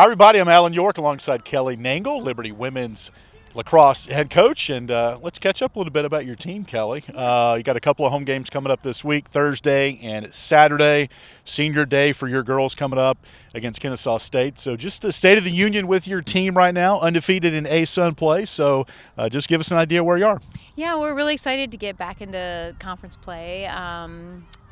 Hi, everybody. I'm Alan York alongside Kelly Nangle, Liberty Women's lacrosse head coach, and let's catch up a little bit about your team, Kelly. You got a couple of home games coming up this week, Thursday and Saturday. Senior day for your girls coming up against Kennesaw State. So just a state of the union with your team right now, undefeated in ASUN play. So just give us an idea where you are. Yeah, we're really excited to get back into conference play.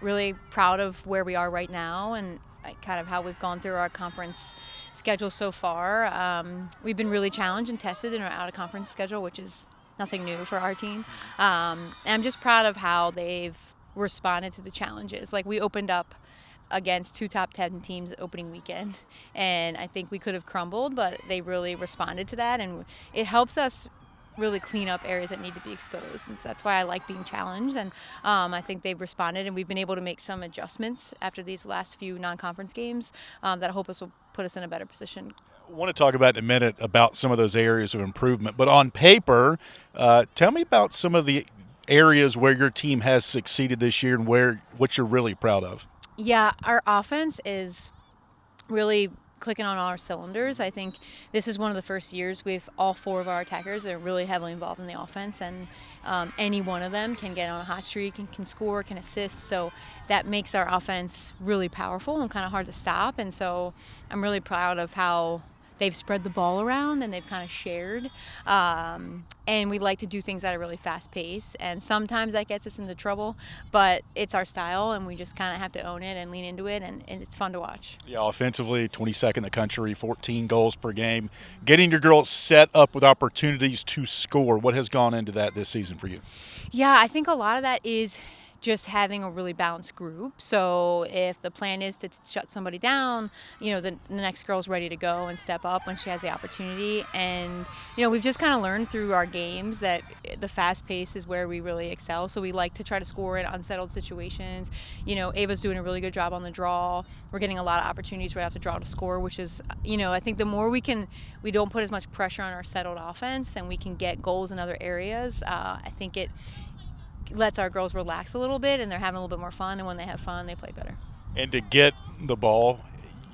Really proud of where we are right now and kind of how we've gone through our conference schedule so far. We've been really challenged and tested in our out-of-conference schedule, which is nothing new for our team. And I'm just proud of how they've responded to the challenges. Like, we opened up against two top 10 teams opening weekend, and I think we could have crumbled, but they really responded to that, and it helps us really clean up areas that need to be exposed, and so that's why I like being challenged. And I think they've responded, and we've been able to make some adjustments after these last few non-conference games that I hope will put us in a better position. I want to talk about in a minute about some of those areas of improvement, but on paper, tell me about some of the areas where your team has succeeded this year and what you're really proud of. Yeah, our offense is really clicking on all our cylinders. I think this is one of the first years all four of our attackers are really heavily involved in the offense, and any one of them can get on a hot streak and can score, can assist. So that makes our offense really powerful and kind of hard to stop. And so I'm really proud of how they've spread the ball around and they've kind of shared. And we like to do things at a really fast pace. And sometimes that gets us into trouble, but it's our style, and we just kind of have to own it and lean into it, and it's fun to watch. Yeah, offensively, 22nd in the country, 14 goals per game. Getting your girls set up with opportunities to score. What has gone into that this season for you? Yeah, I think a lot of that is just having a really balanced group. So if the plan is to shut somebody down, the next girl's ready to go and step up when she has the opportunity. And, we've just kind of learned through our games that the fast pace is where we really excel. So we like to try to score in unsettled situations. Ava's doing a really good job on the draw. We're getting a lot of opportunities right off the draw to score, which is, I think the more we don't put as much pressure on our settled offense and we can get goals in other areas, I think it lets our girls relax a little bit, and they're having a little bit more fun, and when they have fun, they play better. And to get the ball,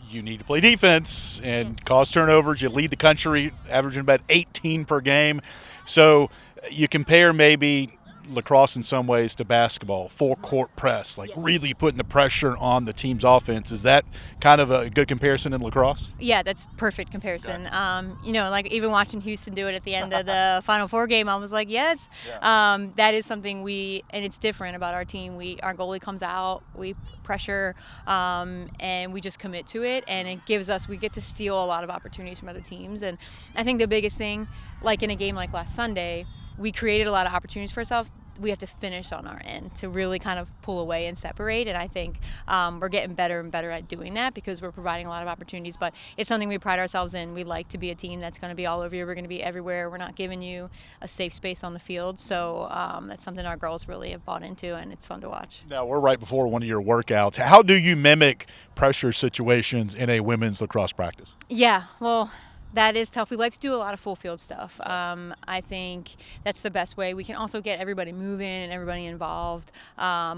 you need to play defense and cause turnovers. You lead the country, averaging about 18 per game. So you compare maybe lacrosse in some ways to basketball, full court press, really putting the pressure on the team's offense. Is that kind of a good comparison in lacrosse? Yeah, that's perfect comparison. Okay. Even watching Houston do it at the end of the Final Four game, I was like, yes. Yeah. That is something and it's different about our team. Our goalie comes out, we pressure, and we just commit to it, and we get to steal a lot of opportunities from other teams. And I think the biggest thing, like in a game like last Sunday, we created a lot of opportunities for ourselves. We have to finish on our end to really kind of pull away and separate. And I think we're getting better and better at doing that because we're providing a lot of opportunities. But it's something we pride ourselves in. We like to be a team that's going to be all over you. We're going to be everywhere. We're not giving you a safe space on the field. So that's something our girls really have bought into, and it's fun to watch. Now, we're right before one of your workouts. How do you mimic pressure situations in a women's lacrosse practice? Yeah, well, that is tough. We like to do a lot of full field stuff. I think that's the best way. We can also get everybody moving and everybody involved.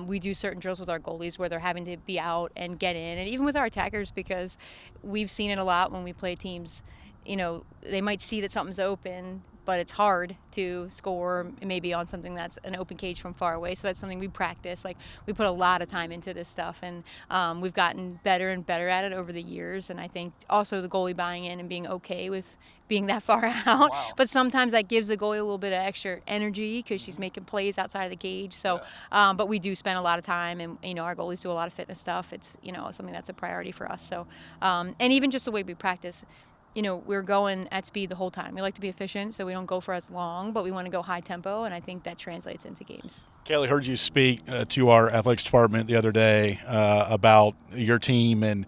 We do certain drills with our goalies where they're having to be out and get in, and even with our attackers, because we've seen it a lot when we play teams. They might see that something's open, but it's hard to score maybe on something that's an open cage from far away. So that's something we practice. We put a lot of time into this stuff, and we've gotten better and better at it over the years. And I think also the goalie buying in and being okay with being that far out. Wow. But sometimes that gives the goalie a little bit of extra energy because she's making plays outside of the cage. So, but we do spend a lot of time, and our goalies do a lot of fitness stuff. It's something that's a priority for us. So, and even just the way we practice. We're going at speed the whole time. We like to be efficient, so we don't go for as long, but we want to go high tempo, and I think that translates into games. Kelly, heard you speak to our athletics department the other day about your team, and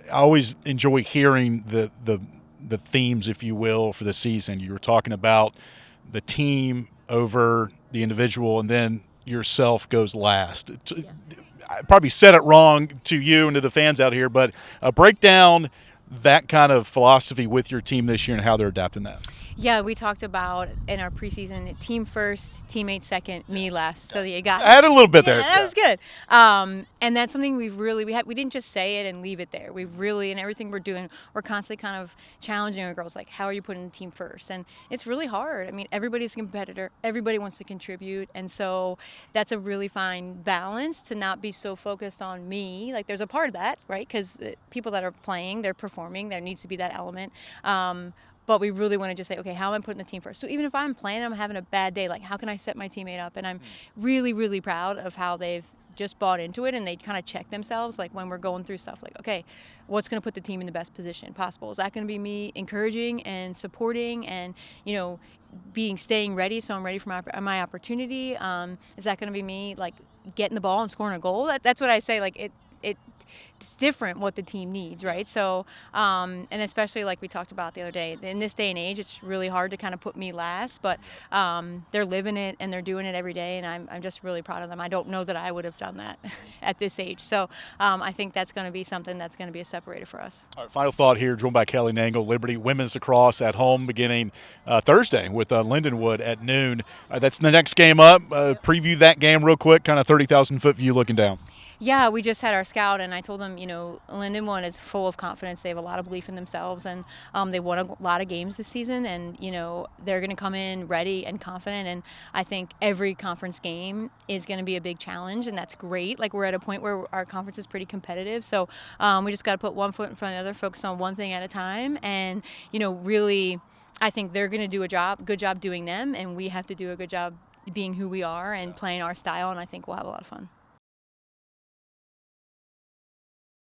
I always enjoy hearing the themes, if you will, for the season. You were talking about the team over the individual, and then yourself goes last. Yeah. I probably said it wrong to you and to the fans out here, but break down that kind of philosophy with your team this year and how they're adapting that. Yeah, we talked about in our preseason team first, teammate second, me last. So you got I had a little bit there. that was good. And that's something we didn't just say it and leave it there. We really, in everything we're doing, we're constantly kind of challenging our girls, like, how are you putting the team first? And it's really hard. I mean, everybody's a competitor. Everybody wants to contribute. And so that's a really fine balance to not be so focused on me. Like, there's a part of that, right? Because people that are playing, they're performing. There needs to be that element. But we really want to just say, okay, how am I putting the team first? So even if I'm playing, I'm having a bad day, like, how can I set my teammate up? And I'm really, really proud of how they've just bought into it, and they kind of check themselves, like, when we're going through stuff, like, okay, what's going to put the team in the best position possible? Is that going to be me encouraging and supporting and, staying ready, so I'm ready for my opportunity? Is that going to be me, like, getting the ball and scoring a goal? That's what I say, like, it's different what the team needs, right? So, and especially like we talked about the other day, in this day and age, it's really hard to kind of put me last, but they're living it and they're doing it every day, and I'm just really proud of them. I don't know that I would have done that at this age. So I think that's going to be something that's going to be a separator for us. All right, final thought here, joined by Kelly Nangle, Liberty Women's Lacrosse at home beginning Thursday with Lindenwood at noon. That's the next game up. Preview that game real quick, kind of 30,000-foot view looking down. Yeah, we just had our scout, and I told them, Lindenwood is full of confidence. They have a lot of belief in themselves, and they won a lot of games this season, and, they're going to come in ready and confident, and I think every conference game is going to be a big challenge, and that's great. Like, we're at a point where our conference is pretty competitive, so we just got to put one foot in front of the other, focus on one thing at a time, and, really, I think they're going to do good job doing them, and we have to do a good job being who we are and playing our style, and I think we'll have a lot of fun.